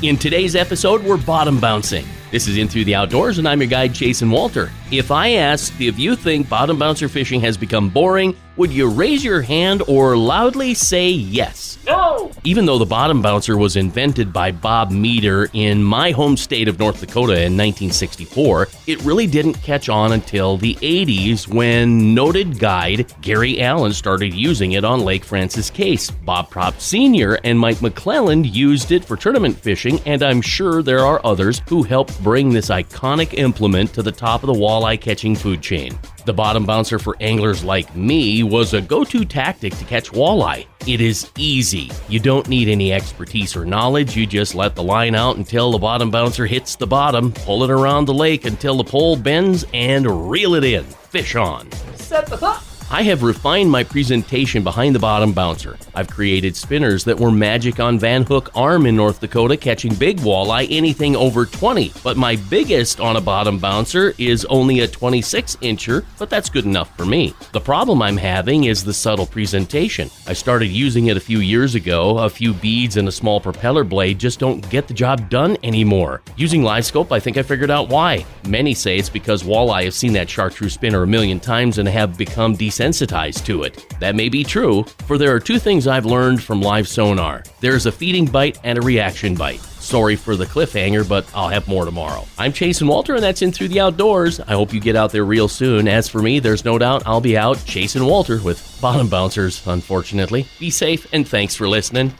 In today's episode, we're bottom bouncing. This is In Through the Outdoors, and I'm your guide, Jason Walter. If I asked if you think bottom bouncer fishing has become boring, would you raise your hand or loudly say yes? No! Even though the bottom bouncer was invented by Bob Meader in my home state of North Dakota in 1964, it really didn't catch on until the 80s when noted guide Gary Allen started using it on Lake Francis Case. Bob Propp Sr. and Mike McClelland used it for tournament fishing, and I'm sure there are others who helped bring this iconic implement to the top of the walleye catching food chain. The bottom bouncer for anglers like me was a go-to tactic to catch walleye. It is easy. You don't need any expertise or knowledge. You just let the line out until the bottom bouncer hits the bottom, pull it around the lake until the pole bends, and reel it in. Fish on. Set the hook. I have refined my presentation behind the bottom bouncer. I've created spinners that were magic on Van Hook Arm in North Dakota, catching big walleye, anything over 20. But my biggest on a bottom bouncer is only a 26-incher, but that's good enough for me. The problem I'm having is the subtle presentation. I started using it a few years ago. A few beads and a small propeller blade just don't get the job done anymore. Using live scope, I think I figured out why. Many say it's because walleye have seen that chartreuse spinner a million times and have become desensitized to it. That may be true, for there are two things I've learned from live sonar. There's a feeding bite and a reaction bite. Sorry for the cliffhanger, but I'll have more tomorrow. I'm Jason Walter, and that's In Through the Outdoors. I hope you get out there real soon. As for me, there's no doubt I'll be out chasing Walter with bottom bouncers, unfortunately. Be safe, and thanks for listening.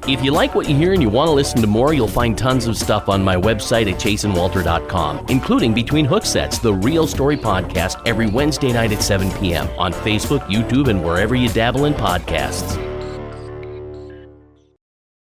If you like what you hear and you want to listen to more, you'll find tons of stuff on my website at jasonwalter.com, including Between Hook Sets, the Real Story podcast, every Wednesday night at 7 p.m. on Facebook, YouTube, and wherever you dabble in podcasts.